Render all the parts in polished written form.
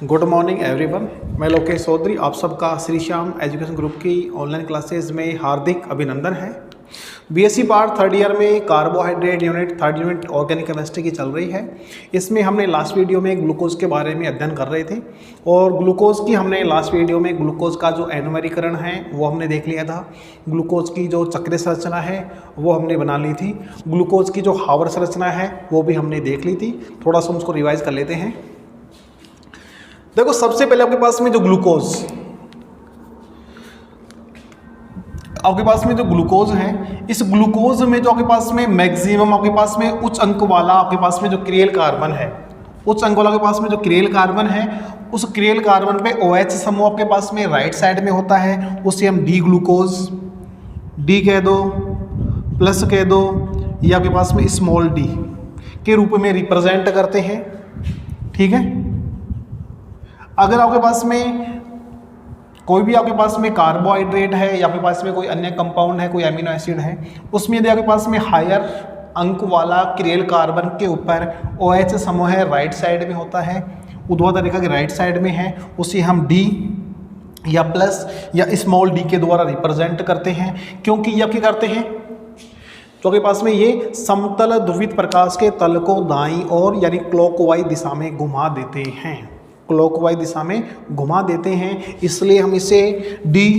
Good morning everyone. मैं लोकेश चौधरी, आप सबका श्री श्याम एजुकेशन ग्रुप की ऑनलाइन क्लासेस में हार्दिक अभिनंदन है। बीएससी पार्ट थर्ड ईयर में carbohydrate unit third unit organic chemistry की चल रही है। इसमें हमने लास्ट वीडियो में ग्लूकोज के बारे में अध्ययन कर रहे थे और ग्लूकोज की हमने लास्ट वीडियो में ग्लूकोज का जो एनोमरीकरण है वो हमने देख लिया था। ग्लूकोज की जो चक्रीय संरचना है वो हमने बना ली थी। ग्लूकोज की जो हावर संरचना है वो भी हमने देख ली थी। थोड़ा सा उसको रिवाइज कर लेते हैं। देखो, सबसे पहले आपके पास में जो ग्लूकोज है, इस ग्लूकोज में जो आपके पास में मैक्सिमम आपके पास में उच्च अंक वाला आपके पास में जो क्रियल कार्बन है, उच्च अंक वाला आपके पास में जो क्रियल कार्बन है, उस क्रियल कार्बन पे OH समूह आपके पास में राइट साइड में होता है। उसे हम डी ग्लूकोज, डी कह दो, प्लस कह दो, या आपके पास में स्मॉल डी के रूप में रिप्रेजेंट करते हैं। ठीक है। अगर आपके पास में कोई भी आपके पास में कार्बोहाइड्रेट है या आपके पास में कोई अन्य कंपाउंड है, कोई अमीनो एसिड है, उसमें यदि आपके पास में हायर अंक वाला क्रियल कार्बन के ऊपर OH समूह है राइट साइड में होता है, ऊर्ध्वाधर रेखा के राइट साइड में है, उसे हम डी या प्लस या स्मॉल डी के द्वारा रिप्रेजेंट करते हैं। क्योंकि ये क्या करते हैं, तो आपके पास में ये समतल ध्रुवित प्रकाश के तल को दाईं ओर यानी क्लॉकवाइज दिशा में घुमा देते हैं, क्लॉकवाइज दिशा में घुमा देते हैं। इसलिए हम इसे डी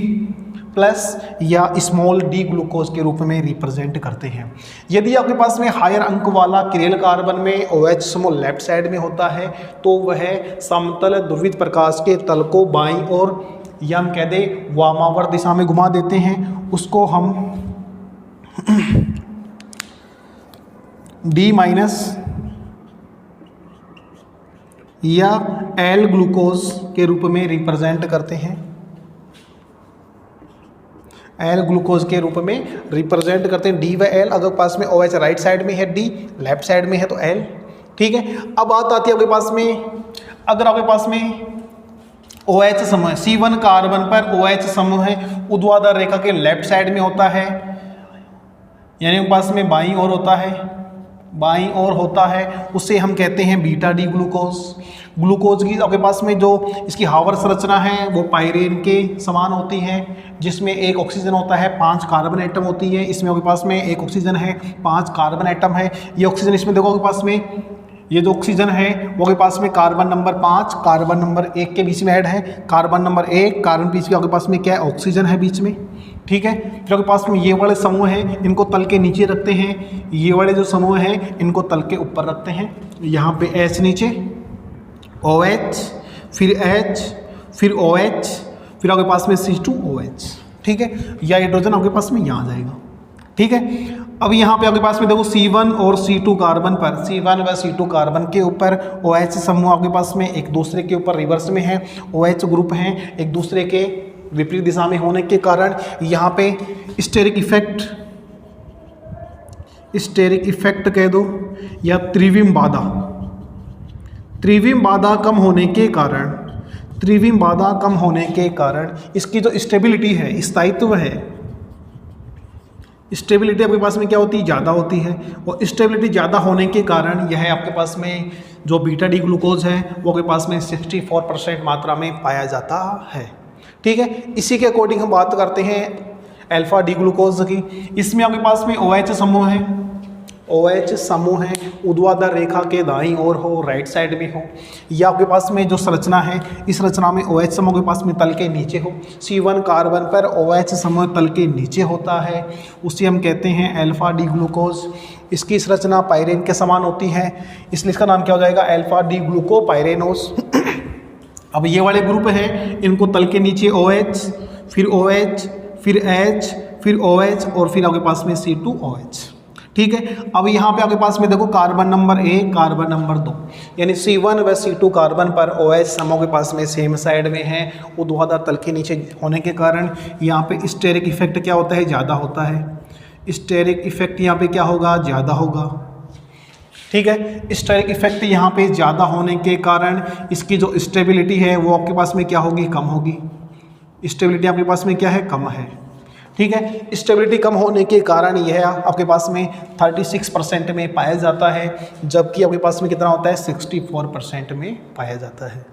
प्लस या स्मॉल डी ग्लूकोज के रूप में रिप्रेजेंट करते हैं। यदि आपके पास में हायर अंक वाला क्रियल कार्बन में OH समूह लेफ्ट साइड में होता है तो वह समतल ध्रुवित प्रकाश के तल को बाईं ओर या हम कह दें वामावर्त दिशा में घुमा देते हैं। उसको हम डी माइनस या एल ग्लूकोज के रूप में रिप्रेजेंट करते हैं, एल ग्लूकोज के रूप में रिप्रेजेंट करते हैं। डी व एल, अगर पास में OH राइट साइड में है, डी लेफ्ट साइड में है तो एल। ठीक है। अब बात आती है आपके पास में, अगर आपके पास में OH समूह है, C1 कार्बन पर OH समूह है, ऊर्ध्वाधर रेखा के लेफ्ट साइड में होता है, यानी आपके पास में बाईं ओर होता है, बाईं ओर होता है, उसे हम कहते हैं बीटा डी ग्लूकोज। ग्लूकोज की आपके पास में जो इसकी हावर संरचना है वो पायरेन के समान होती है, जिसमें एक ऑक्सीजन होता है, 5 कार्बन एटम होती है। इसमें आपके पास में एक ऑक्सीजन है, 5 कार्बन एटम है। ये ऑक्सीजन इसमें देखो आपके पास में ये जो ऑक्सीजन है वो आपके पास में कार्बन नंबर 5 कार्बन नंबर 1 के बीच में ऐड है। कार्बन नंबर 1 कार्बन बीच में आपके पास में क्या है, ऑक्सीजन है बीच में। ठीक है। फिर आपके पास में ये वाले समूह हैं, इनको तल के नीचे रखते हैं। ये वाले जो समूह हैं इनको तल के ऊपर रखते हैं। यहाँ पे H नीचे, OH, फिर H, फिर OH, फिर आपके पास में C2OH। ठीक है। या हाइड्रोजन आपके पास में यहाँ आ जाएगा। ठीक है। अब यहाँ पे आपके पास में देखो C1 और C2 कार्बन पर, C1 व C2 कार्बन के ऊपर OH समूह आपके पास में एक दूसरे के ऊपर रिवर्स में है। OH ग्रुप हैं एक दूसरे के विपरीत दिशा में होने के कारण यहाँ पे स्टेरिक इफेक्ट कह दो या त्रिविम बाधा कम होने के कारण इसकी जो स्टेबिलिटी है, स्थायित्व है, स्टेबिलिटी आपके पास में क्या होती है, ज़्यादा होती है। और स्टेबिलिटी ज़्यादा होने के कारण यह आपके पास में जो बीटा डी ग्लूकोज है वो आपके पास में 64% मात्रा में पाया जाता है। ठीक है। इसी के अकॉर्डिंग हम बात करते हैं अल्फा डी ग्लूकोज की। इसमें आपके पास में OH समूह है, ऊर्ध्वाधर रेखा के दाईं ओर हो, राइट साइड में हो, या आपके पास में जो संरचना है इस रचना में OH समूह के पास में तल के नीचे हो। C1 कार्बन पर OH समूह तल के नीचे होता है, उसे हम कहते हैं अल्फा डी ग्लूकोज। इसकी संरचना पायरेन के समान होती है, इसलिए इसका नाम क्या हो जाएगा, अल्फा डी ग्लूकोपायरेनोस। अब ये वाले ग्रुप हैं, इनको तल के नीचे OH, फिर OH, फिर H, फिर OH और फिर आपके पास में C2OH। ठीक है। अब यहाँ पे आपके पास में देखो कार्बन नंबर 1 कार्बन नंबर 2, यानी C1 व C2 कार्बन पर OH समूह के पास में सेम साइड में है, ऊर्ध्वाधर तल के नीचे होने के कारण यहाँ पे स्टेरिक इफेक्ट क्या होता है, ज़्यादा होता है। स्टेरिक इफेक्ट यहाँ पे क्या होगा, ज़्यादा होगा। ठीक है। स्टेरिक इफेक्ट यहाँ पे ज़्यादा होने के कारण इसकी जो स्टेबिलिटी है वो आपके पास में क्या होगी, कम होगी। स्टेबिलिटी आपके पास में क्या है, कम है। ठीक है। स्टेबिलिटी कम होने के कारण यह आपके पास में 36% में पाया जाता है, जबकि आपके पास में कितना होता है 64% में पाया जाता है।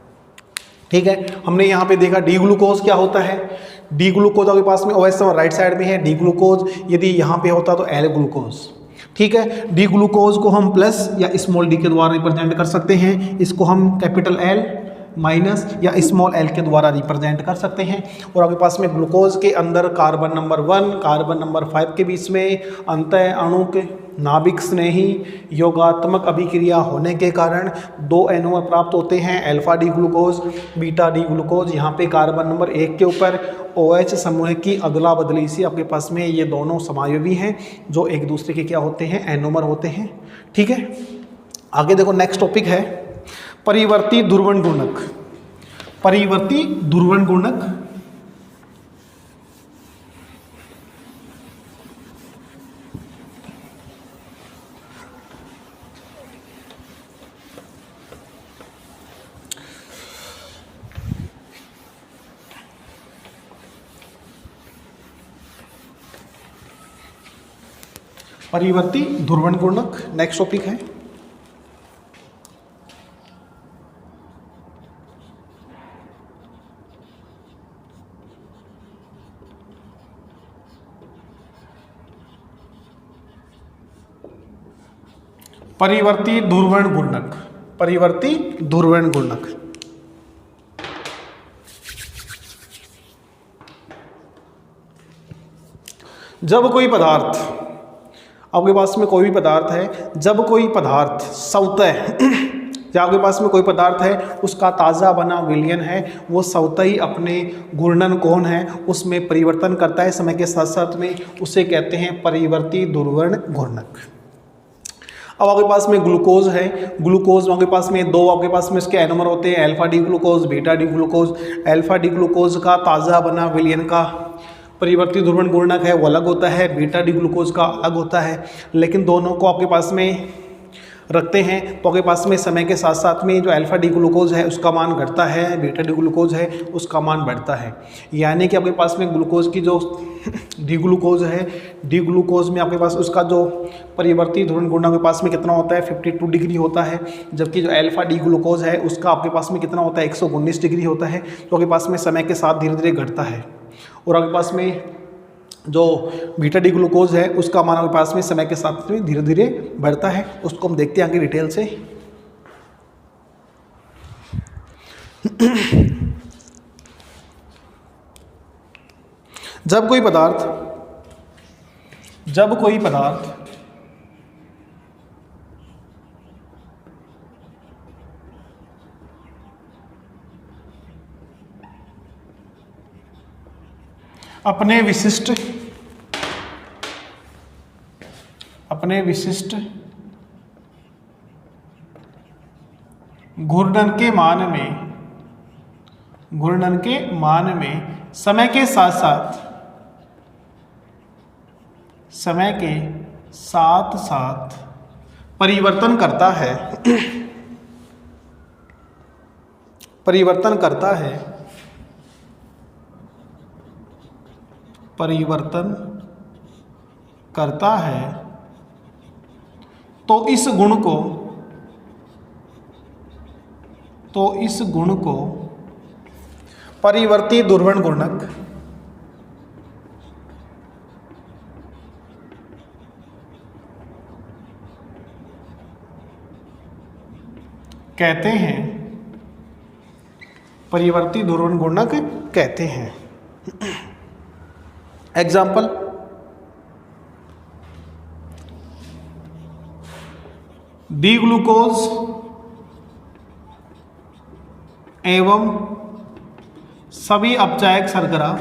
ठीक है, हमने यहाँ पे देखा डी ग्लूकोज क्या होता है। डी ग्लूकोज आपके पास में OH राइट साइड में है, डी ग्लूकोज यदि यहाँ पे होता तो एल ग्लूकोज। ठीक है, डी ग्लूकोज को हम प्लस या स्मॉल डी के द्वारा रिप्रेजेंट कर सकते हैं, इसको हम कैपिटल एल माइनस या स्मॉल एल के द्वारा रिप्रेजेंट कर सकते हैं। और आपके पास में ग्लूकोज के अंदर कार्बन नंबर 1 कार्बन नंबर 5 के बीच में अंतः अणु के नाभिक स्नेही योगात्मक अभिक्रिया होने के कारण 2 एनोमर प्राप्त होते हैं, alpha D glucose beta D glucose. यहाँ पे कार्बन नंबर 1 के ऊपर OH समूह की अदला बदली से आपके पास में ये दोनों समायोगी हैं जो एक दूसरे के क्या होते हैं, एनोमर होते हैं। ठीक है, आगे देखो नेक्स्ट टॉपिक है परिवर्ती ध्रुवण गुणक। परिवर्ती ध्रुवण गुणक परिवर्ती ध्रुवण गुणक नेक्स्ट टॉपिक है। परिवर्ती ध्रुवण गुणक। परिवर्ती ध्रुवण गुणक जब कोई पदार्थ आपके पास में कोई भी पदार्थ है, जब कोई पदार्थ स्वतः या आपके पास में कोई पदार्थ है उसका ताज़ा बना विलयन है, वो स्वतः ही अपने घूर्णन कोण है उसमें परिवर्तन करता है समय के साथ साथ में, उसे कहते हैं परिवर्ती ध्रुवण घूर्णक। अब आपके पास में ग्लूकोज है, ग्लूकोज आपके पास में 2 आपके पास में इसके एनोमर होते हैं, alpha D glucose beta D glucose. Alpha D glucose का ताज़ा बना विलयन का परिवर्ती ध्रुवण गुणक है वो अलग होता है, बीटा डी ग्लूकोज का अलग होता है, लेकिन दोनों को आपके पास में रखते हैं तो आपके पास में समय के साथ साथ में जो अल्फा डी ग्लूकोज है उसका मान घटता है, बीटा डी ग्लूकोज है उसका मान बढ़ता है। यानी कि आपके पास में ग्लूकोज की जो डी ग्लूकोज है, डी ग्लूकोज में आपके पास उसका जो परिवर्ती ध्रुवण गुणक के पास में कितना होता है 52 डिग्री होता है, जबकि जो अल्फा डी ग्लूकोज है उसका आपके पास में कितना होता है 119 डिग्री होता है, तो आपके पास में समय के साथ धीरे धीरे घटता है। और आपके पास में जो बीटा डी ग्लूकोज है उसका मान आपके पास में समय के साथ में धीरे धीरे बढ़ता है, उसको हम देखते हैं आगे डिटेल से। जब कोई पदार्थ अपने घूर्णन के मान में समय के साथ परिवर्तन करता है तो इस गुण को परिवर्ती ध्रुवण गुणक कहते हैं, परिवर्ती ध्रुवण गुणक कहते हैं। एग्जाम्पल, डी ग्लूकोज एवं सभी अपचायक शर्करा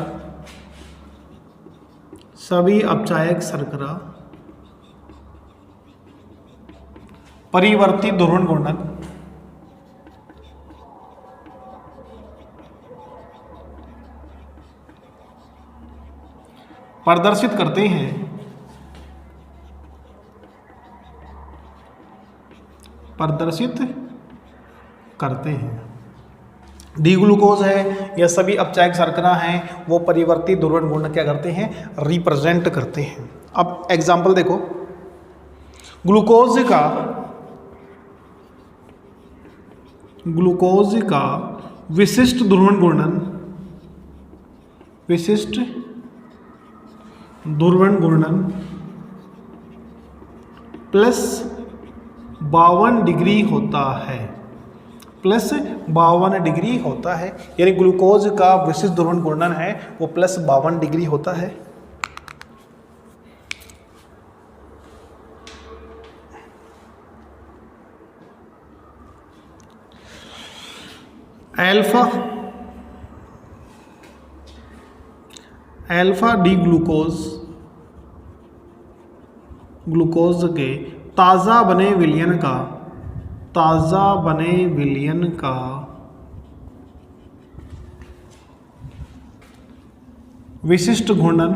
परिवर्ती ध्रुवण गुणक प्रदर्शित करते हैं। डी ग्लूकोज है या सभी अपचायक शर्करा हैं वो परिवर्ती ध्रुवण गुणक क्या करते हैं, रिप्रेजेंट करते हैं। अब एग्जाम्पल देखो, ग्लूकोज का विशिष्ट ध्रुवण घूर्णन, विशिष्ट ध्रुवण घूर्णन प्लस 52 डिग्री होता है, प्लस 52 डिग्री होता है। यानी ग्लूकोज का विशिष्ट ध्रुवण घूर्णन है वो प्लस 52 डिग्री होता है। अल्फा डी ग्लूकोज के ताज़ा बने विलयन का विशिष्ट घूर्णन,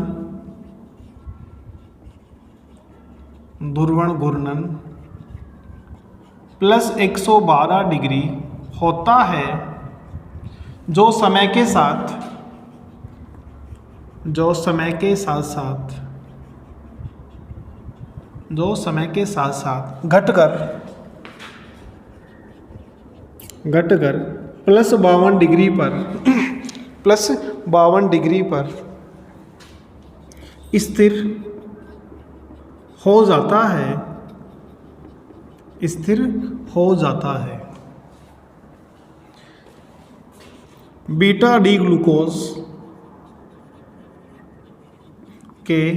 ध्रुवण घूर्णन प्लस 112 डिग्री होता है, जो समय के साथ घटकर प्लस 52 डिग्री पर स्थिर हो जाता है। बीटा डी ग्लूकोज के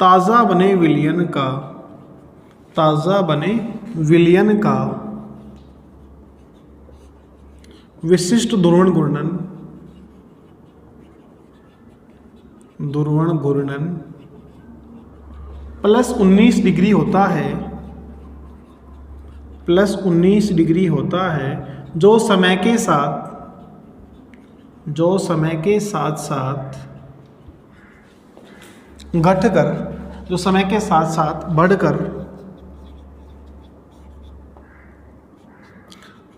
ताज़ा बने विलयन का विशिष्ट ध्रुवण घूर्णन प्लस 19 डिग्री होता है, जो समय के साथ घटकर, जो समय के साथ बढ़कर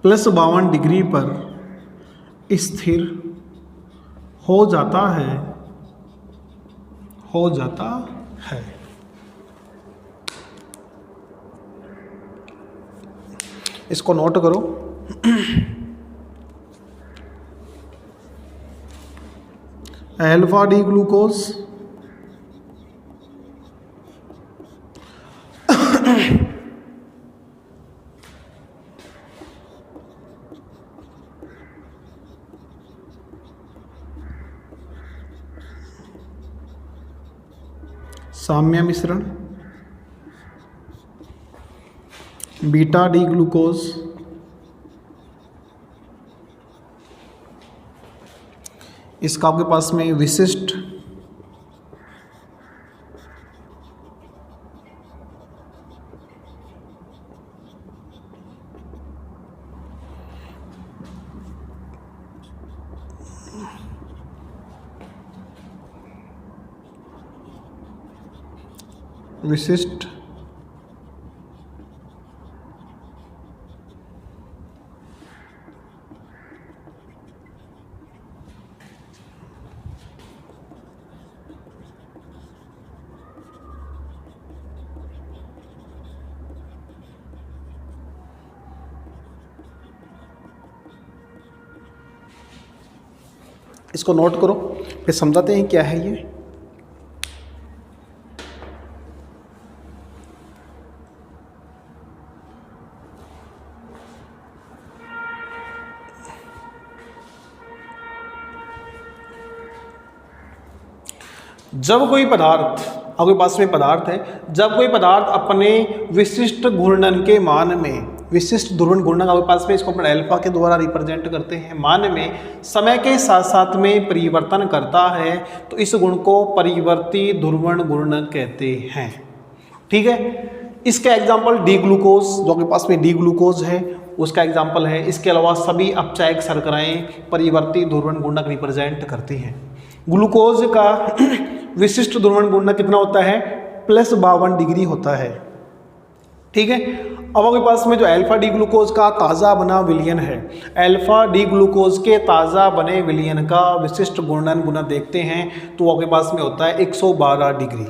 प्लस 52 डिग्री पर स्थिर हो जाता है। इसको नोट करो। अल्फा डी ग्लूकोज साम्य मिश्रण, बीटा डी ग्लूकोज इसका आपके पास में विशिष्ट इसको नोट करो, फिर समझाते हैं क्या है ये। जब कोई पदार्थ, आपके पास में पदार्थ है, जब कोई पदार्थ अपने विशिष्ट घूर्णन के मान में, विशिष्ट ध्रुवण घूर्णन आपके पास में, इसको अपन अल्फा के द्वारा रिप्रेजेंट करते हैं, मान में समय के साथ साथ में परिवर्तन करता है, तो इस गुण को परिवर्ती ध्रुवण घूर्णन कहते हैं। ठीक है। इसका एग्जाम्पल डी ग्लूकोज, जो आपके पास में डी ग्लूकोज है उसका एग्जाम्पल है। इसके अलावा सभी अपचायक शर्कराएं परिवर्ती ध्रुवण घूर्णक रिप्रेजेंट करती हैं। ग्लूकोज का विशिष्ट ध्रुवण घूर्णक कितना होता है? प्लस 52 डिग्री होता है। ठीक है। अब आपके पास में जो अल्फा डी ग्लूकोज का ताज़ा बना विलयन है, अल्फा डी ग्लूकोज के ताज़ा बने विलयन का विशिष्ट घूर्णन गुणा देखते हैं तो आपके पास में होता है 112 डिग्री।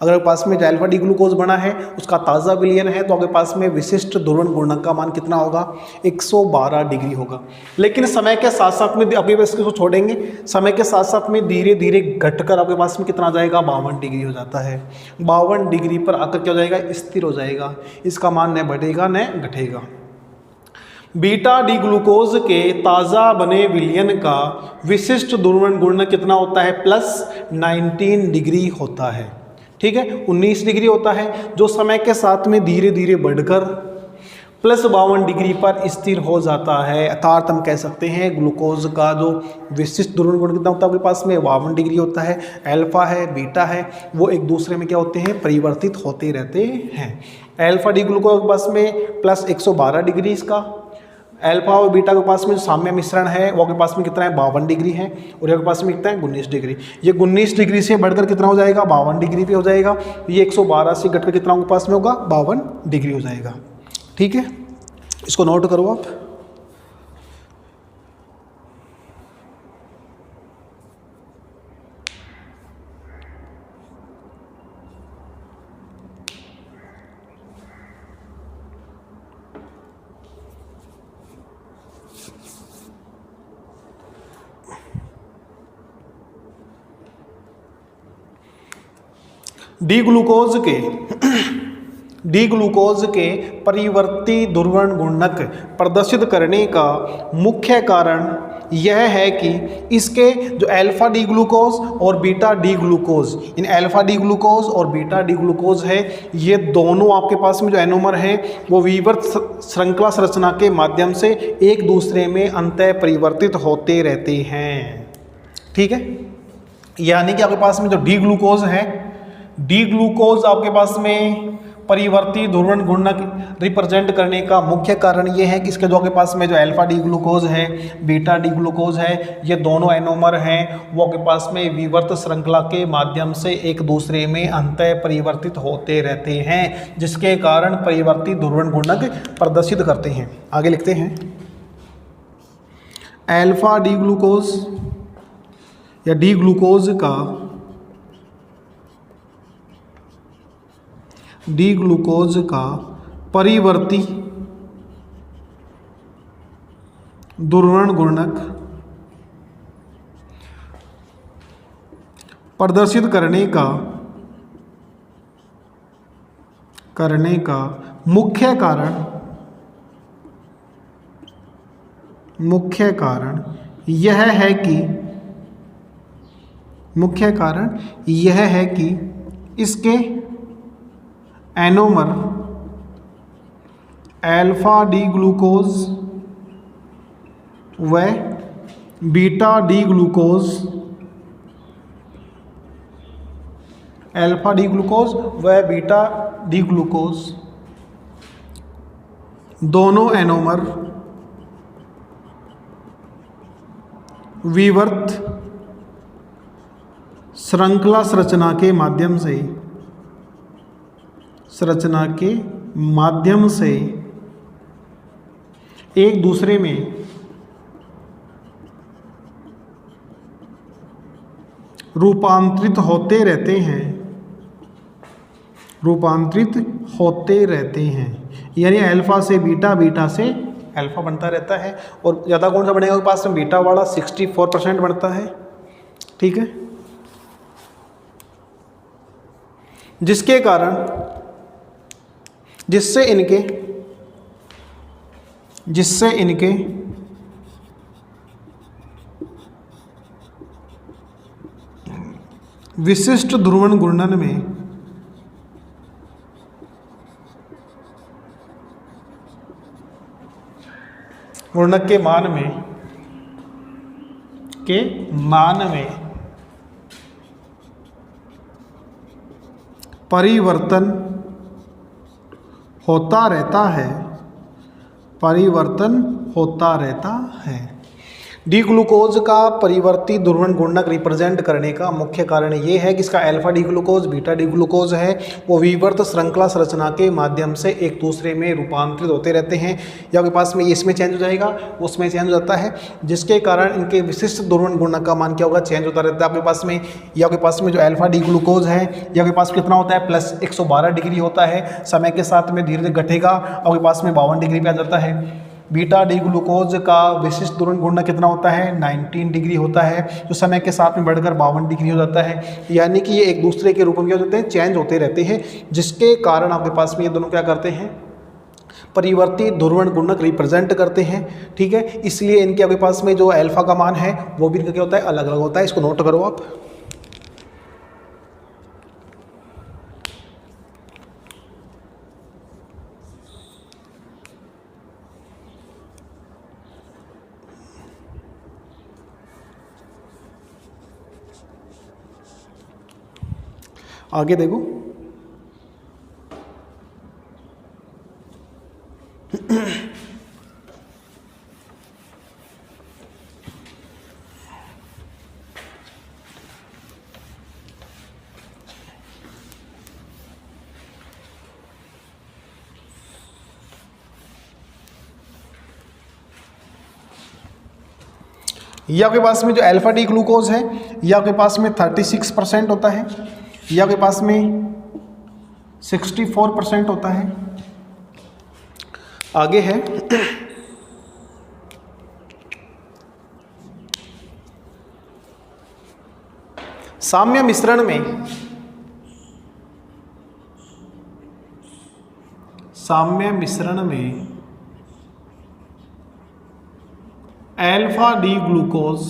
अगर आपके पास में जो अल्फा डी ग्लूकोज बना है उसका ताज़ा विलयन है तो आपके पास में विशिष्ट ध्रुवण गुणक का मान कितना होगा, 112 डिग्री होगा। लेकिन समय के साथ साथ में अभी बस इसको छोड़ेंगे, समय के साथ साथ में धीरे धीरे घटकर आपके पास में कितना आ जाएगा, 52 डिग्री हो जाता है। 52 डिग्री पर आकर क्या हो जाएगा, स्थिर हो जाएगा, इसका मान न बढ़ेगा न घटेगा। बीटा डी ग्लूकोज के ताज़ा बने विलयन का विशिष्ट ध्रुवण गुणक कितना होता है, +19 डिग्री होता है। ठीक है, 19 डिग्री होता है, जो समय के साथ में धीरे धीरे बढ़कर +52 डिग्री पर स्थिर हो जाता है। अर्थात हम कह सकते हैं ग्लूकोज का जो विशिष्ट ध्रुवण गुणक कितना होता है आपके पास में, 52 डिग्री होता है। अल्फा है, बीटा है, वो एक दूसरे में क्या होते हैं, परिवर्तित होते रहते हैं। अल्फा डी ग्लूकोज के पास में +112 डिग्री इसका, अल्फा और बीटा के पास में जो साम्य मिश्रण है वो के पास में कितना है, 52 डिग्री है, और ये के पास में कितना है, 19 डिग्री। ये 19 डिग्री से बढ़कर कितना हो जाएगा, 52 डिग्री पे हो जाएगा। ये 112 से घटकर कितना आपके पास में होगा, 52 डिग्री हो जाएगा। ठीक है, इसको नोट करो आप। डी ग्लूकोज के परिवर्ती ध्रुवण गुणक प्रदर्शित करने का मुख्य कारण यह है कि इसके जो अल्फा डी ग्लूकोज और बीटा डी ग्लूकोज, इन अल्फा डी ग्लूकोज और बीटा डी ग्लूकोज है, ये दोनों आपके पास में जो एनोमर है वो विवर्त श्रृंखला संरचना के माध्यम से एक दूसरे में अंतः परिवर्तित होते रहते हैं। ठीक है, यानी कि आपके पास में जो डी ग्लूकोज है, डी ग्लूकोज आपके पास में परिवर्ती ध्रुवण गुणक रिप्रेजेंट करने का मुख्य कारण ये है कि इसके जो आपके पास में जो अल्फा डी ग्लूकोज है, बीटा डी ग्लूकोज है, ये दोनों एनोमर हैं, वो आपके पास में विवर्त श्रृंखला के माध्यम से एक दूसरे में अंतः परिवर्तित होते रहते हैं, जिसके कारण परिवर्ती ध्रुवण गुणक प्रदर्शित करते हैं। आगे लिखते हैं, अल्फा डी ग्लूकोज या डी ग्लूकोज का परिवर्ती ध्रुवण गुणक प्रदर्शित करने का मुख्य कारण यह है कि इसके एनोमर अल्फा डी ग्लूकोज व beta D glucose, alpha D glucose व बीटा डी ग्लूकोज दोनों एनोमर विवर्त श्रृंखला संरचना के माध्यम से एक दूसरे में रूपांतरित होते रहते हैं। यानी अल्फा से बीटा, बीटा से अल्फा बनता रहता है, और ज़्यादा कौन सा बनेगा उसके पास में, बीटा वाला 64% बनता है। ठीक है, जिसके कारण जिससे इनके विशिष्ट ध्रुवण गुणन में गुणक के मान में परिवर्तन होता रहता है। डी ग्लूकोज का परिवर्ती ध्रुवण गुणक रिप्रेजेंट करने का मुख्य कारण ये है कि इसका alpha D glucose beta D glucose है वो विवर्त श्रृंखला संरचना के माध्यम से एक दूसरे में रूपांतरित होते रहते हैं, या आपके पास में इसमें चेंज हो जाएगा उसमें चेंज हो जाता है, जिसके कारण इनके विशिष्ट ध्रुवण गुणक का मान क्या होगा, चेंज होता रहता है। आपके पास में या आपके पास में जो अल्फा डी ग्लूकोज है या आपके पास कितना होता है प्लस 112 डिग्री होता है, समय के साथ में धीरे धीरे घटेगा, आपके पास में 52 डिग्री पे आ जाता है। बीटा डी ग्लूकोज का विशिष्ट ध्रुवण गुणक कितना होता है 19 डिग्री होता है, जो समय के साथ में बढ़कर 52 डिग्री हो जाता है। यानी कि ये एक दूसरे के रूप में क्या हो जाते हैं, चेंज होते रहते हैं, जिसके कारण आपके पास में ये दोनों क्या करते हैं, परिवर्ती ध्रुवण गुणक रिप्रेजेंट करते हैं। ठीक है, इसलिए इनके आपके पास में जो अल्फा का मान है वो भी इनका क्या होता है, अलग अलग होता है। इसको नोट करो आप। आगे देखो, ये आपके पास में जो अल्फा डी ग्लूकोज है ये आपके पास में 36% होता है, ये आपके पास में 64% होता है। आगे है साम्य मिश्रण में अल्फा डी ग्लूकोज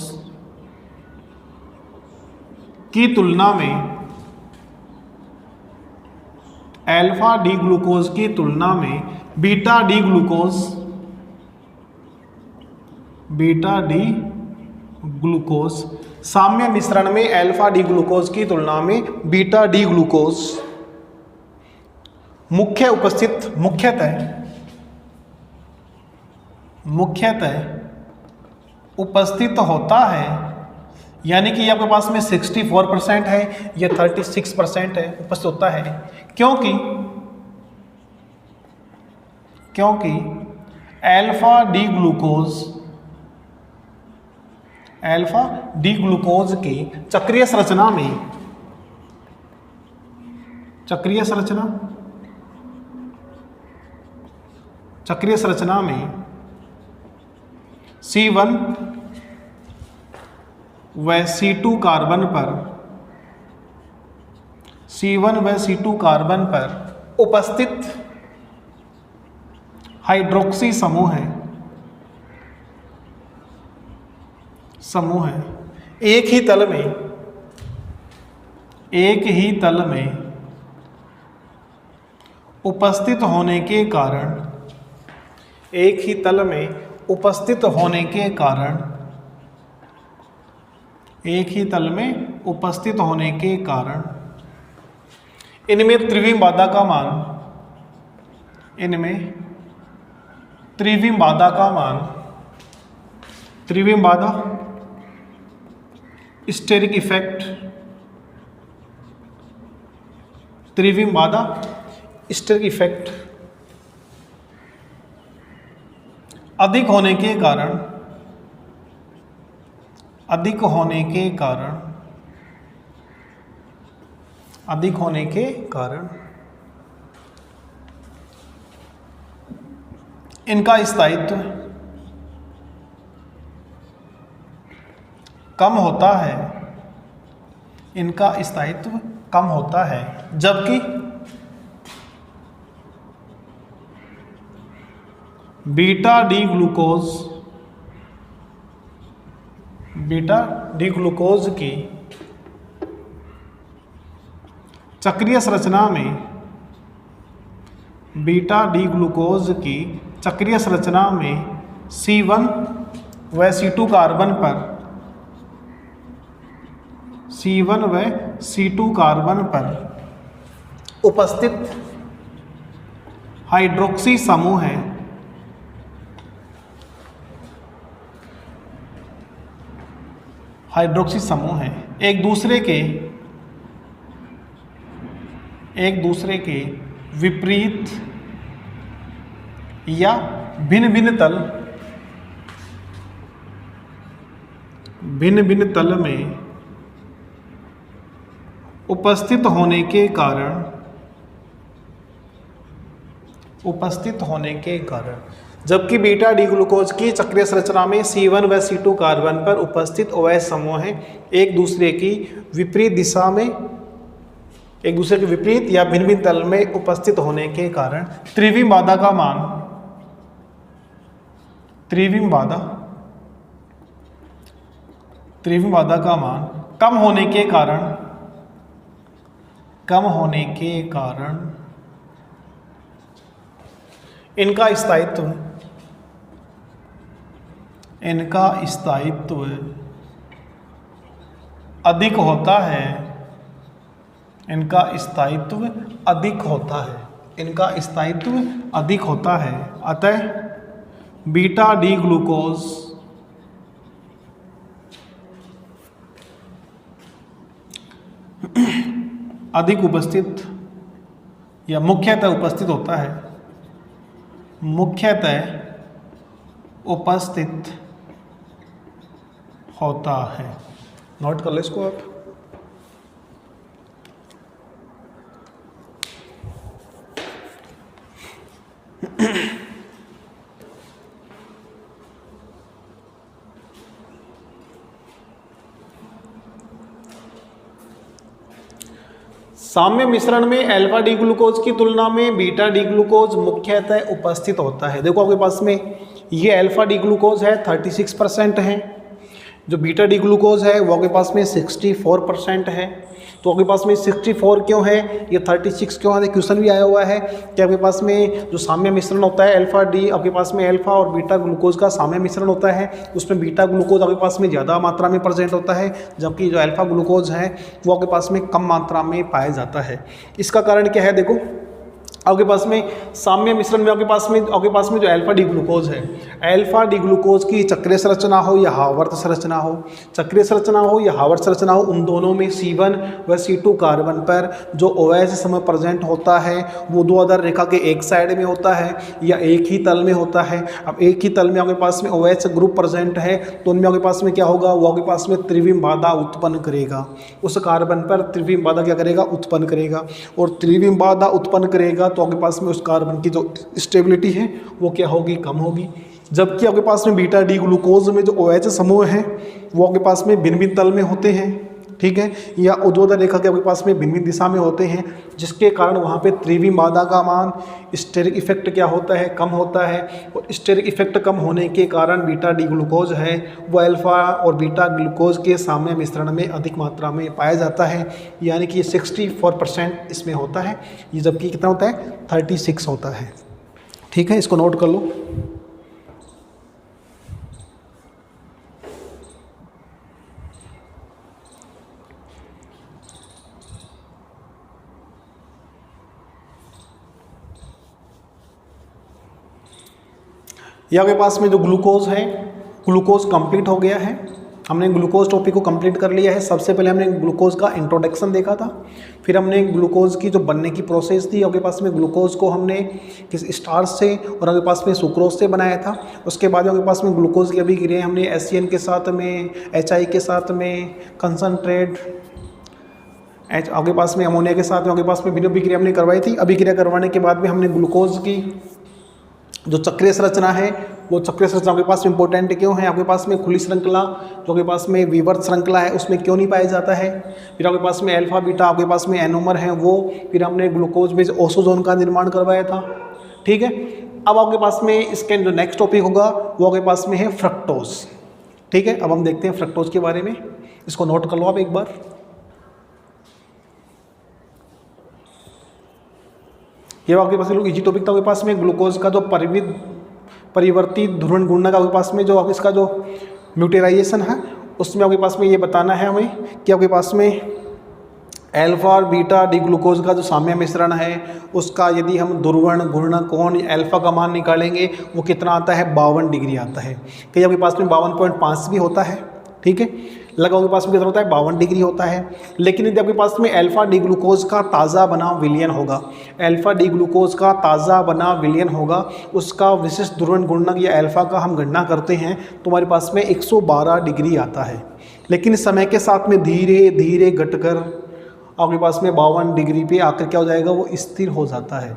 की तुलना में बीटा डी ग्लूकोज साम्य मिश्रण में अल्फा डी ग्लूकोज की तुलना में बीटा डी ग्लूकोज मुख्यतः उपस्थित होता है। यानी कि ये आपके पास में 64% है, ये 36% है, उपस्थित होता है। क्योंकि अल्फा डी ग्लूकोज की चक्रीय संरचना में C1 व C2 कार्बन पर उपस्थित हाइड्रोक्सी समूह है एक ही तल में उपस्थित होने के कारण इनमें त्रिविम बाधा स्टेरिक इफेक्ट अधिक होने के कारण इनका स्थायित्व कम होता है, जबकि बीटा डी ग्लूकोज की चक्रीय संरचना में C1 व C2 कार्बन पर उपस्थित हाइड्रोक्सी समूह है हाइड्रोक्सी समूह हैं एक दूसरे के विपरीत या भिन्न भिन्न तल में उपस्थित होने के कारण जबकि बीटा डी ग्लूकोज की चक्रीय संरचना में C1 व C2 कार्बन पर उपस्थित OH समूह हैं एक दूसरे के विपरीत या भिन्न तल में उपस्थित होने के कारण त्रिविम बाधा का मान कम होने के कारण इनका स्थायित्व अधिक होता है अतः बीटा डी ग्लूकोज अधिक उपस्थित या मुख्यतः उपस्थित होता है। नोट कर लो इसको आप। साम्य मिश्रण में अल्फा डी ग्लूकोज की तुलना में बीटा डी ग्लूकोज मुख्यतः उपस्थित होता है। देखो आपके पास में ये अल्फा डी ग्लूकोज है 36% है, जो बीटा डी ग्लूकोज है वो आपके पास में 64% है। तो आपके पास में 64 क्यों है, ये 36 क्यों है, क्वेश्चन भी आया हुआ है कि आपके पास में जो साम्य मिश्रण होता है अल्फा डी, आपके पास में अल्फा और बीटा ग्लूकोज का साम्य मिश्रण होता है, उसमें बीटा ग्लूकोज आपके पास में ज़्यादा मात्रा में प्रेजेंट होता है, जबकि जो अल्फा ग्लूकोज है वो आपके पास में कम मात्रा में पाया जाता है। इसका कारण क्या है, देखो आपके पास में साम्य मिश्रण में आपके पास में जो अल्फा डी ग्लूकोज है, अल्फा डी ग्लूकोज की चक्रीय संरचना हो या आवर्त संरचना हो, उन दोनों में C1 व C2 कार्बन पर जो OH समूह प्रेजेंट होता है वो दो आधार रेखा के एक साइड में होता है या एक ही तल में होता है। अब एक ही तल में आपके पास में OH ग्रुप प्रेजेंट है तो उनमें आपके पास में क्या होगा, वो आपके पास में त्रिविम बाधा उत्पन्न करेगा, उस कार्बन पर त्रिविम बाधा क्या करेगा, उत्पन्न करेगा, और त्रिविम बाधा उत्पन्न करेगा तो आपके पास में उस कार्बन की जो स्टेबिलिटी है वो क्या होगी, कम होगी। जबकि आपके पास में बीटा डी ग्लूकोज में जो OH समूह है वो आपके पास में भिन्न तल में होते हैं, ठीक है, या ऊर्ध्वाधर रेखा के आपके पास में भिन्न दिशा में होते हैं, जिसके कारण वहाँ पे त्रिविम बाधा का मान स्टेरिक इफेक्ट क्या होता है, कम होता है। और स्टेरिक इफेक्ट कम होने के कारण बीटा डी ग्लूकोज है वो अल्फा और बीटा ग्लूकोज के साम्य मिश्रण में अधिक मात्रा में पाया जाता है, यानी कि 64% इसमें होता है, ये जबकि कितना होता है, 36 होता है। ठीक है, इसको नोट कर लो। या आपके पास में जो ग्लूकोज है, ग्लूकोज कंप्लीट हो गया है, हमने ग्लूकोज टॉपिक को कंप्लीट कर लिया है। सबसे पहले हमने ग्लूकोज का इंट्रोडक्शन देखा था, फिर हमने ग्लूकोज की जो बनने की प्रोसेस थी, आपके पास में ग्लूकोज को हमने किस स्टार्च से और आपके पास में सुक्रोज से बनाया था। उसके बाद आपके पास में ग्लूकोज की अभिक्रिया हमने HCN के साथ में, HI के साथ में, कंसनट्रेट आपके पास में अमोनिया के साथ में आपके पास में भिन्न अभिक्रिया हमने करवाई थी। अभिक्रिया करवाने के बाद में हमने ग्लूकोज की जो चक्रीय संरचना है वो चक्रीय संरचना आपके पास इंपॉर्टेंट क्यों है, आपके पास में खुली श्रृंखला जो आपके पास में विवर्त श्रृंखला है उसमें क्यों नहीं पाया जाता है। फिर आपके पास में अल्फा बीटा आपके पास में एनोमर है वो, फिर हमने ग्लूकोज में ओसोजोन का निर्माण करवाया था। ठीक है, अब आपके पास में इसके जो नेक्स्ट टॉपिक होगा वो आपके पास में है फ्रक्टोज। ठीक है, अब हम देखते हैं फ्रक्टोज के बारे में, इसको नोट कर लो आप एक बार। ये आपके पास इजी टॉपिक था। आपके पास में ग्लूकोज का जो परिवर्तित ध्रुवण गुणन का आपके पास में जो इसका जो म्यूटेराइजेशन है उसमें आपके पास में ये बताना है हमें कि आपके पास में अल्फा और बीटा डी ग्लूकोज का जो साम्य मिश्रण है उसका यदि हम ध्रुवण घूर्णन कोण अल्फा का मान निकालेंगे वो कितना आता है, 52 डिग्री आता है। कहीं आपके पास में 52.5 भी होता है। ठीक है, लगभग आपके पास में कितना होता है 52 डिग्री होता है। लेकिन यदि आपके पास में अल्फा डी ग्लूकोज का ताज़ा बना विलयन होगा, अल्फा डी ग्लूकोज का ताज़ा बना विलयन होगा, उसका विशिष्ट ध्रुवण गुणक या अल्फा का हम गणना करते हैं तो हमारे पास में 112 डिग्री आता है। लेकिन समय के साथ में धीरे धीरे घटकर आपके पास में 52 डिग्री पे आकर क्या हो जाएगा, वो स्थिर हो जाता है।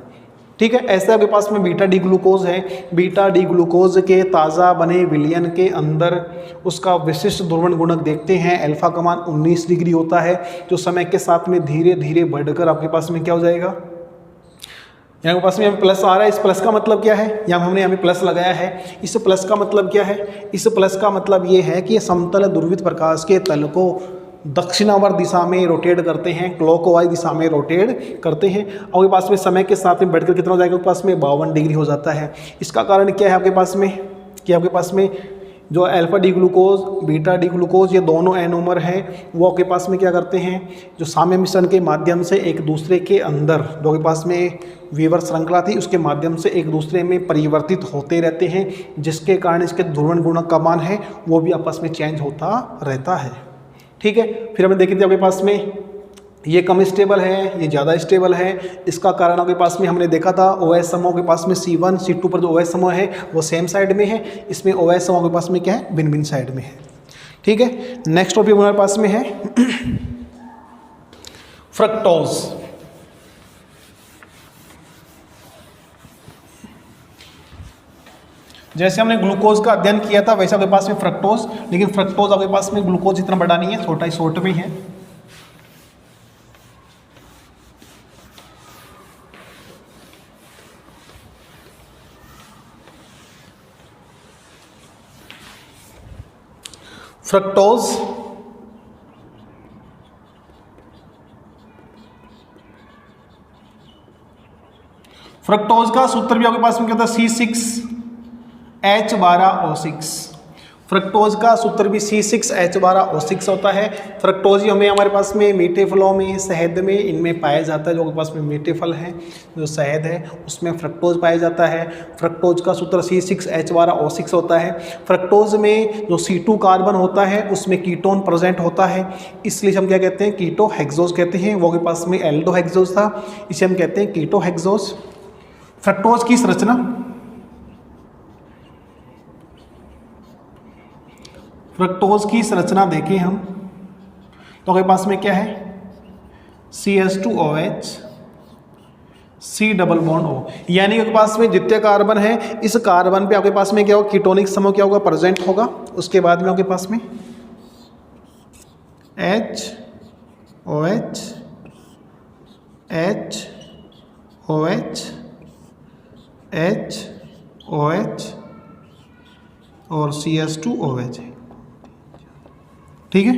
ठीक है, ऐसे आपके पास में बीटा डी ग्लूकोज है। बीटा डी ग्लूकोज के ताज़ा बने विलयन के अंदर उसका विशिष्ट ध्रुवण गुणक देखते हैं, अल्फा का मान 19 डिग्री होता है, जो समय के साथ में धीरे धीरे बढ़कर आपके पास में क्या हो जाएगा, यहाँ के पास में प्लस आ रहा है। इस प्लस का मतलब क्या है, यहाँ हमने यहाँ पे प्लस लगाया है। इस प्लस का मतलब क्या है, इस प्लस का मतलब ये है कि समतल ध्रुवित प्रकाश के तल को दक्षिणावर्त दिशा में रोटेट करते हैं, क्लॉकवाइज दिशा में रोटेट करते हैं। आपके पास में समय के साथ में बढ़कर कितना हो जाएगा, आपके पास में 52 डिग्री हो जाता है। इसका कारण क्या है आपके पास में, कि आपके पास में जो alpha D glucose, beta D glucose, ये दोनों एनोमर हैं, वो आपके पास में क्या करते हैं, जो साम्य मिश्रण के माध्यम से एक दूसरे के अंदर, जो आपके पास में वीवर श्रृंखला थी, उसके माध्यम से एक दूसरे में परिवर्तित होते रहते हैं, जिसके कारण इसके ध्रुवण गुणक का मान है वो भी आपस में चेंज होता रहता है। ठीक है, फिर हमें देखते थे आपके पास में ये कम स्टेबल है, ये ज़्यादा स्टेबल है। इसका कारण आपके पास में हमने देखा था OH समूह के पास में C1 C2 पर जो OH समूह है वो सेम साइड में है, इसमें OH समूह के पास में क्या है, भिन्न भिन्न साइड में है। ठीक है, नेक्स्ट टॉपिक हमारे पास में है फ्रक्टोज। जैसे हमने ग्लूकोज का अध्ययन किया था वैसे आपके पास में फ्रक्टोज, लेकिन फ्रक्टोज आपके पास में ग्लूकोज इतना बड़ा नहीं है, छोटा ही शॉर्ट में है। फ्रक्टोज फ्रक्टोज का सूत्र भी आपके पास में क्या होता है, C6H12O6। फ्रक्टोज का सूत्र भी C6H12O6 होता है। फ्रक्टोज हमें हमारे पास में मीठे फलों में, शहद में, इनमें पाया जाता है। जो आपके पास में मीठे फल हैं, जो शहद है उसमें फ्रक्टोज पाया जाता है। फ्रक्टोज का सूत्र C6H12O6 होता है। फ्रक्टोज में जो C2 कार्बन होता है उसमें कीटोन प्रेजेंट होता है, इसलिए हम क्या कहते हैं, कीटो हेक्सोज कहते हैं। वो आपके पास में एल्डो हेक्सोज था, इसे हम कहते हैं कीटो हेक्सोज। फ्रक्टोज की संरचना, फ्रक्टोज की संरचना देखें हम तो आपके पास में क्या है, CH2OH C double bond O, यानी आपके पास में जितने कार्बन है इस कार्बन पे आपके पास में क्या होगा, कीटोनिक समूह क्या होगा, प्रेजेंट होगा। उसके बाद में आपके पास में HOH HOH HOH और CH2OH है। ठीक है,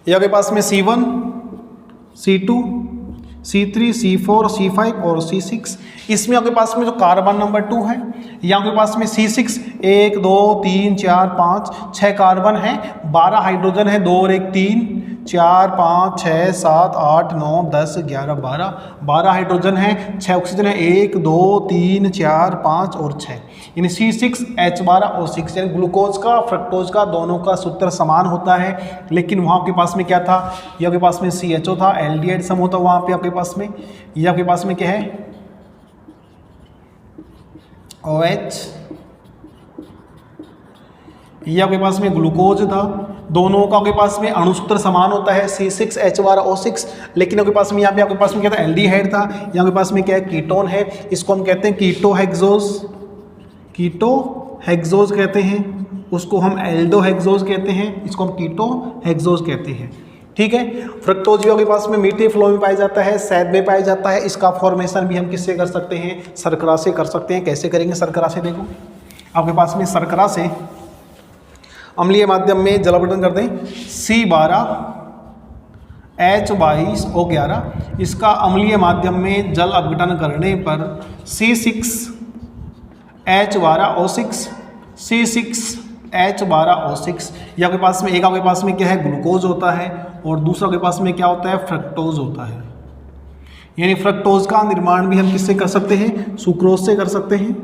ये आपके पास में C1 C2 C3 C4 C5 और C6। इसमें आपके पास में जो कार्बन नंबर 2 है, यहाँ आपके पास में C6 1 2 3 4 5 6 कार्बन है, 12 हाइड्रोजन है, 2 और 1 3 4 5 6 7 8 9 10 11 12 हाइड्रोजन है, 6 ऑक्सीजन है, 1 2 3 4 5 और 6, यानी C6H12O6। यानी ग्लूकोज का फ्रक्टोज का दोनों का सूत्र समान होता है, लेकिन वहाँ आपके पास में क्या था, ये आपके पास में CHO था, एल्डिहाइड समूह था वहाँ पे आपके पास में। ये आपके पास में क्या है, OH, ये आपके पास में ग्लूकोज था। दोनों का आपके पास में अणुसूत्र समान होता है C6H12O6, लेकिन आपके पास में यहाँ पे आपके पास में क्या था, एल्डिहाइड था। यहाँ के पास में क्या है, कीटोन है, इसको हम कहते हैं कीटो हेक्सोज कहते हैं, उसको हम एल्डो हेक्सोज कहते हैं, इसको हम कीटो हेक्सोज कहते हैं। ठीक है, फ्रक्टोज भी आपके पास में मीठे फलों में पाया जाता है, शहद में पाया जाता है। इसका फॉर्मेशन भी हम किससे कर सकते हैं, शर्करा से कर सकते हैं। कैसे करेंगे शर्करा से, देखो आपके पास में शर्करा से अम्लीय माध्यम में जल अपघटन कर दें, C12H22O11, इसका अम्लीय माध्यम में जल अपघटन करने पर C6H12O6 ये आपके पास में एक आपके पास में क्या है, ग्लूकोज होता है, और दूसरा आपके पास में क्या होता है, फ्रक्टोज होता है। यानी फ्रक्टोज का निर्माण भी हम किससे कर सकते हैं, सुक्रोज से कर सकते हैं।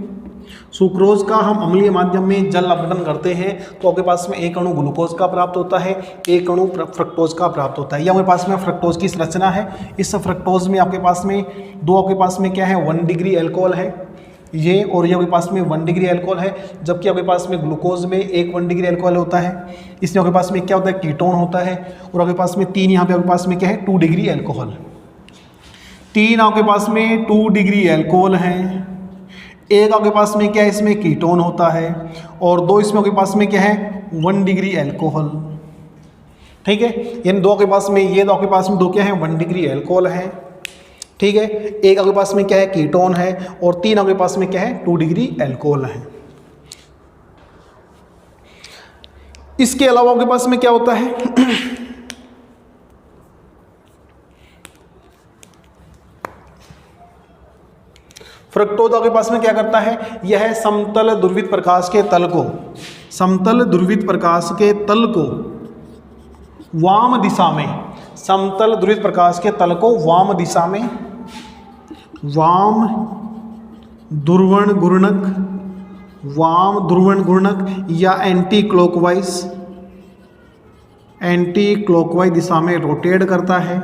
सुक्रोज का हम अम्लीय माध्यम में जल अपघटन करते हैं तो आपके पास में एक अणु ग्लूकोज का प्राप्त होता है, एक अणु फ्रक्टोज का प्राप्त होता है। ये हमारे पास में फ्रक्टोज की संरचना है। इस फ्रक्टोज में आपके पास में दो आपके पास में क्या है 1 डिग्री अल्कोहल है ये, और ये आपके पास में 1 डिग्री अल्कोहल है, जबकि आपके पास में ग्लूकोज में एक 1 डिग्री अल्कोहल होता है। इसमें आपके पास में क्या होता है कीटोन होता है, और आपके पास में 3 यहाँ पे आपके पास में क्या है 2 डिग्री अल्कोहल। 3 आपके पास में 2 डिग्री अल्कोहल है, एक आपके पास में क्या है इसमें कीटोन होता है, और 2 इसमें आपके पास में क्या है 1 डिग्री अल्कोहल। ठीक है, यानी 2 आपके पास में ये 2 आपके पास में 2 क्या है 1 डिग्री अल्कोहल है। ठीक है, एक आपके पास में क्या है कीटोन है, और 3 आपके पास में क्या है 2 डिग्री अल्कोहल है। इसके अलावा आपके पास में क्या होता है फ्रक्टोज आपके पास में क्या करता है, यह समतल ध्रुवित प्रकाश के तल को, समतल ध्रुवित प्रकाश के तल को वाम दिशा में, समतल ध्रुवित प्रकाश के तल को वाम दिशा में, वाम ध्रुवण घूर्णक, वाम ध्रुवण घूर्णक या एंटी क्लॉकवाइज दिशा में रोटेट करता है।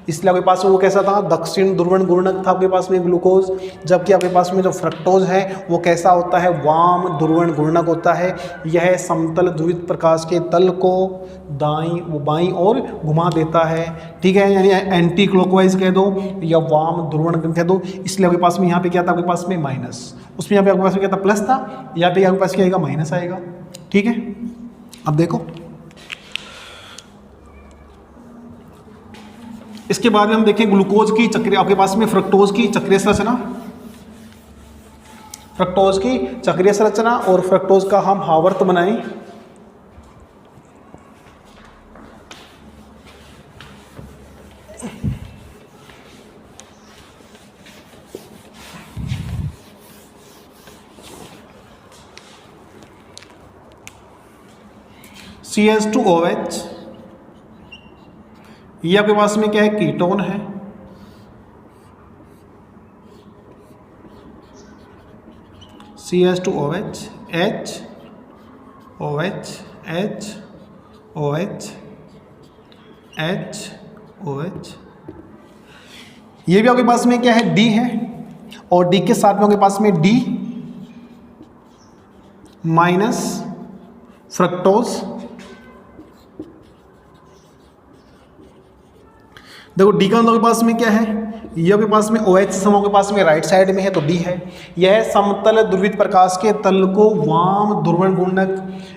इसलिए आपके पास में वो कैसा था दक्षिण ध्रुवण घूर्णक था आपके पास में ग्लूकोज, जबकि आपके पास में जो फ्रक्टोज है वो कैसा होता है वाम ध्रुवण घूर्णक होता है। यह समतल ध्रुवित प्रकाश के तल को बाईं ओर घुमा देता है। ठीक है, यानी एंटी क्लॉकवाइज कह दो या वाम ध्रुवण कह दो। इसलिए आपके पास में यहाँ पे क्या था आपके पास में माइनस, उसमें यहाँ पे आपके पास में क्या था प्लस था, यहाँ पे आपके पास क्या आएगा माइनस आएगा। ठीक है, अब देखो इसके बाद में हम देखें ग्लूकोज की चक्रीय, आपके पास में फ्रक्टोज की चक्रीय संरचना, फ्रक्टोज की चक्रीय संरचना, और फ्रक्टोज का हम आवर्त बनाएं। CH2OH, ये आपके पास में क्या है कीटोन है, CH2OH, H OH H OH H OH, ये भी आपके पास में क्या है D है, और D के साथ में आपके पास में D माइनस फ्रक्टोज। देखो डी का मतलब के पास में क्या है, ये आपके पास में OH समूह के पास में राइट साइड में है तो डी है। यह समतल ध्रुवित प्रकाश के तल को वाम ध्रुवण घूर्णक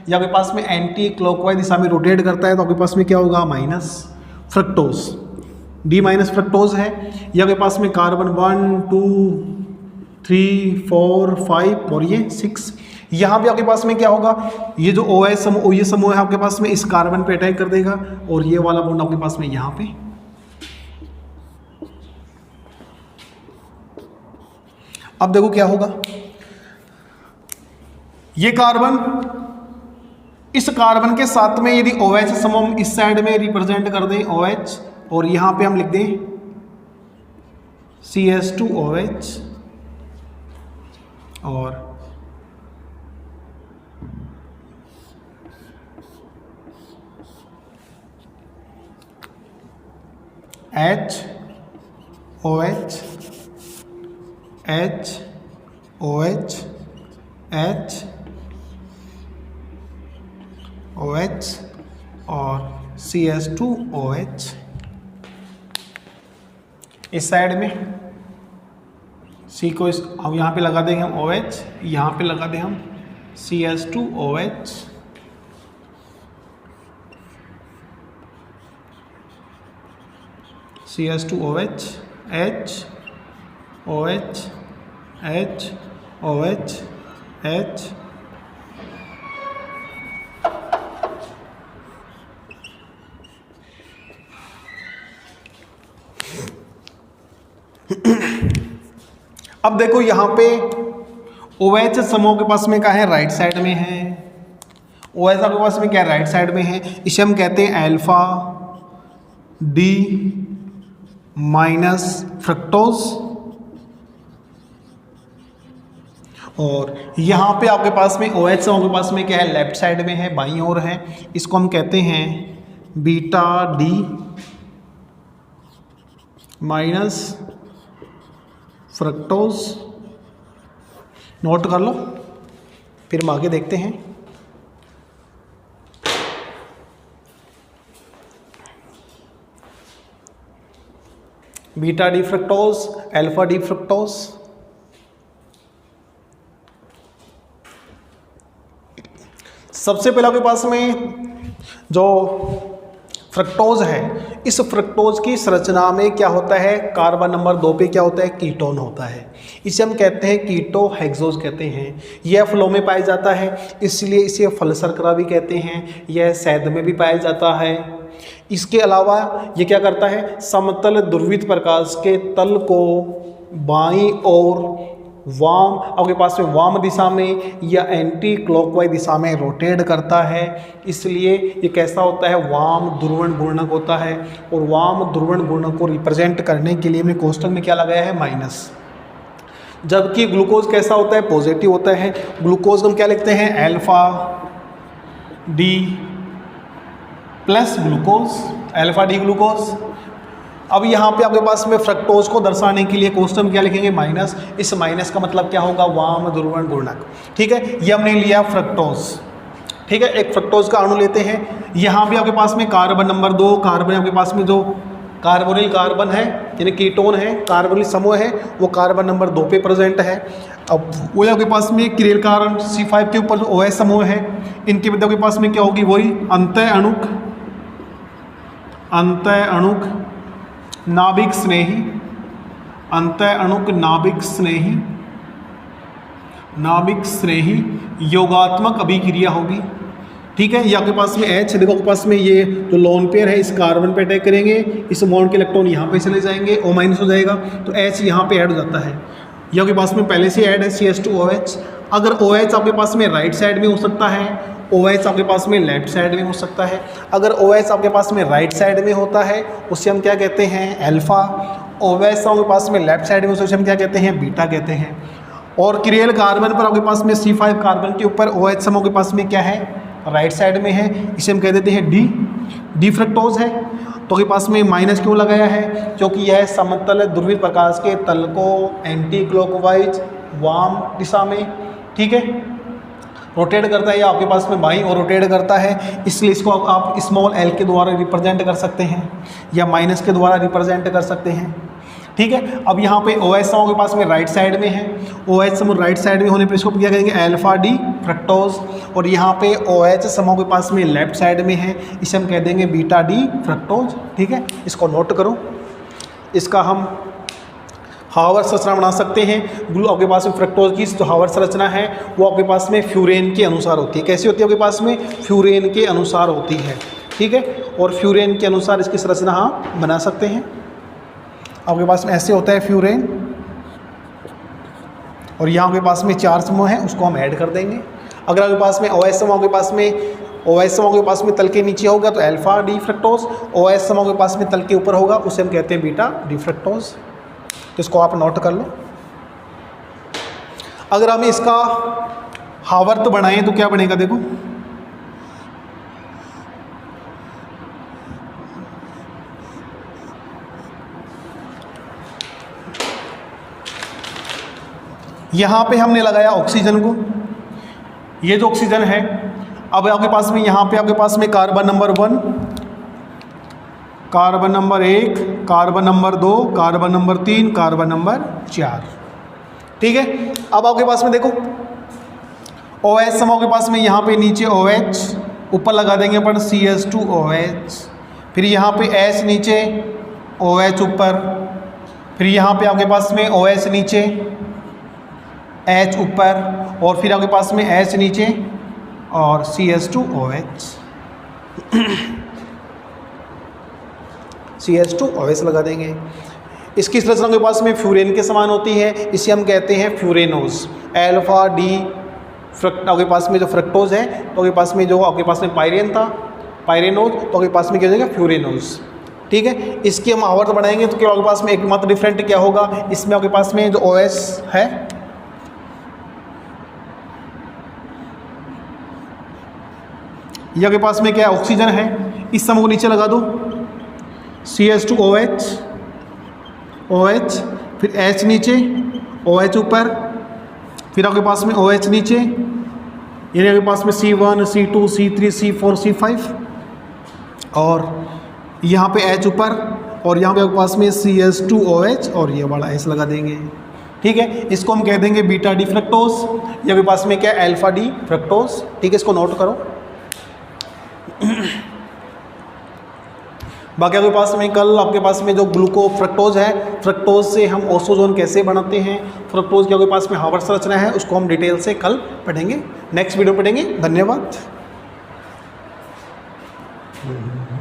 या आपके पास में एंटी क्लॉकवाइज दिशा में रोटेट करता है, तो आपके पास में क्या होगा minus fructose, D minus fructose है। ये आपके पास में कार्बन 1 2 3 4 5 और ये 6। यहाँ भी आपके पास में क्या होगा, ये जो OH समूह ये समूह है आपके पास में इस कार्बन पे अटैक कर देगा, और ये वाला बॉन्ड आपके पास में यहाँ पे। अब देखो क्या होगा, ये कार्बन इस कार्बन के साथ में यदि OH समूह इस साइड में रिप्रेजेंट कर दें OH, और यहां पे हम लिख दें CH2OH, और HOH HOH HOH और CH2OH। इस साइड में C को हम यहाँ पे लगा देंगे हम OH, यहाँ पे लगा दें हम CH2OH, CH2OH H OH H OH H अब देखो यहाँ पे OH समूह के पास में क्या है राइट साइड में है, OH के पास में क्या है राइट साइड में है, इसे हम कहते हैं अल्फा डी माइनस फ्रक्टोज, और यहाँ पे आपके पास में OH आपके पास में क्या है, लेफ्ट साइड में है, बाईं ओर है। इसको हम कहते हैं beta D minus fructose. Note कर लो, फिर हम आगे देखते हैं। Beta D fructose, alpha D fructose. सबसे पहले आपके पास में जो फ्रक्टोज है, इस फ्रक्टोज की संरचना में क्या होता है, कार्बन नंबर 2 पे क्या होता है, कीटोन होता है। इसे हम कहते हैं कीटो हेक्सोज कहते हैं। यह फलों में पाया जाता है, इसलिए इसे फल शर्करा भी कहते हैं। यह शहद में भी पाया जाता है। इसके अलावा ये क्या करता है, समतल ध्रुवित प्रकाश के तल को बाईं ओर वाम आपके पास में वाम दिशा में या एंटी क्लॉकवाइज दिशा में रोटेट करता है। इसलिए ये कैसा होता है, वाम ध्रुवण घूर्णक होता है। और वाम ध्रुवण घूर्णक को रिप्रेजेंट करने के लिए हमने कोष्टक में क्या लगाया है, माइनस। जबकि ग्लूकोज कैसा होता है, पॉजिटिव होता है। ग्लूकोज हम क्या लिखते हैं, alpha D plus glucose, alpha D glucose. अब यहाँ पे आपके पास में फ्रक्टोज को दर्शाने के लिए कोष्टक में क्या लिखेंगे, माइनस। इस माइनस का मतलब क्या होगा, वाम ध्रुवण घूर्णक। ठीक है, ये हमने लिया फ्रक्टोज। ठीक है, एक फ्रक्टोज का अणु लेते हैं। यहाँ भी आपके पास में कार्बन नंबर 2, कार्बन आपके पास में जो कार्बोनिल कार्बन है यानी कीटोन है, कार्बोनिल समूह है, वो कार्बन नंबर 2 पे प्रेजेंट है। अब वो आपके पास में क्रियल कार्बन C5 के ऊपर जो OH समूह है, इनके मध्य आपके पास में क्या होगी, वही अंतः अणुक नाभिक स्नेही, अंतः अणुक नाभिक स्नेही योगात्मक अभिक्रिया होगी। ठीक है, ये आपके पास में H, देखो आपके पास में ये जो लोन पेयर है इस कार्बन पे अटैक करेंगे, इस बॉन्ड के इलेक्ट्रॉन यहाँ पे चले जाएंगे, O- हो जाएगा, तो H यहाँ पे ऐड हो जाता है। ये आपके पास में पहले से ऐड है CH2OH। अगर OH आपके पास में राइट साइड में हो सकता है, OH आपके पास में लेफ्ट साइड में हो सकता है। अगर OH आपके पास में राइट साइड में होता है उसे हम क्या कहते हैं, अल्फा। OH आपके पास में लेफ्ट साइड में उसे हम क्या कहते हैं, बीटा कहते हैं। और क्रियल कार्बन पर आपके पास में C5 कार्बन के ऊपर OH समूह के पास में क्या है, राइट साइड में है, इसे हम कह देते हैं डी फ्रक्टोज है। तो आपके पास में माइनस क्यों लगाया है, क्योंकि यह समतल ध्रुवित प्रकाश के तल को एंटी क्लॉकवाइज वाम दिशा में, ठीक है, रोटेट करता है, या आपके पास में बाईं और रोटेट करता है। इसलिए इसको आप स्मॉल एल के द्वारा रिप्रेजेंट कर सकते हैं या माइनस के द्वारा रिप्रेजेंट कर सकते हैं। ठीक है, अब यहाँ पे OH समूह के पास में राइट साइड में है, OH समूह राइट साइड में होने पर इसको क्या करेंगे, अल्फा डी फ्रक्टोज। और यहाँ पे OH समूह के पास में लेफ्ट साइड में है, इसे हम कह देंगे बीटा डी फ्रक्टोज। ठीक है, इसको नोट करो। इसका हम हावर संरचना बना सकते हैं। आपके पास में फ्रक्टोज की जो हावर संरचना है वो आपके पास में फ्यूरेन के अनुसार होती है। कैसी होती है, आपके पास में फ्यूरेन के अनुसार होती है। ठीक है, और फ्यूरेन के अनुसार इसकी संरचना हम बना सकते हैं। आपके पास में ऐसे होता है फ्यूरेन, और यहाँ आपके पास में 4 समूह है, उसको हम ऐड कर देंगे। अगर आपके पास में OH समूह के पास में तल के नीचे होगा तो अल्फा डी फ्रक्टोज, OH समूह के पास में तल के ऊपर होगा उसे हम कहते हैं बीटा डी फ्रक्टोज। तो इसको आप नोट कर लो। अगर हम इसका हावर्त बनाएं तो क्या बनेगा, देखो यहाँ पे हमने लगाया ऑक्सीजन को, ये जो ऑक्सीजन है। अब आपके पास में यहाँ पे आपके पास में carbon number 1, carbon number 1, carbon number 2, carbon number 3, carbon number 4। ठीक है, अब आपके पास में देखो OH समूह के पास में यहाँ पे नीचे OH, ऊपर लगा देंगे अपन CH2OH, फिर यहाँ पे H नीचे, OH ऊपर, फिर यहाँ पे आपके पास में OH नीचे, H ऊपर, और फिर आपके पास में H नीचे और CH2OH CH2OH लगा देंगे। इसकी संरचना के पास में फ्यूरेन के समान होती है, इसे हम कहते हैं फ्यूरेनोज। अल्फा डी आपके पास में जो फ्रक्टोज है तो आपके पास में जो आपके पास में पायरेन था, पायरेनोज, तो आपके पास में क्या हो जाएगा, फ्यूरेनोज। ठीक है, इसकी हम आवर्त बढ़ाएंगे तो क्या आपके पास में एकमात्र डिफरेंट क्या होगा, इसमें आपके पास में जो OS है ये आपके पास में क्या है, ऑक्सीजन है, इस समूह को नीचे लगा दो, CH2OH, OH, फिर H नीचे, OH ऊपर, फिर आपके पास में OH नीचे, यानी आपके पास में C1, C2, C3, C4, C5, और यहाँ पे H ऊपर, और यहाँ पे आपके पास में CH2OH और ये वाला H लगा देंगे। ठीक है, इसको हम कह देंगे बीटा डी फ्रक्टोज, या आपके पास में क्या है, अल्फा डी फ्रक्टोज। ठीक है, इसको नोट करो। बाकी आपके पास में कल आपके पास में जो ग्लूको फ्रक्टोज है, फ्रक्टोज से हम ओसोजोन कैसे बनाते हैं, फ्रक्टोज के आपके पास में हार्वर्ड संरचना है, उसको हम डिटेल से कल पढ़ेंगे, नेक्स्ट वीडियो पढ़ेंगे। धन्यवाद।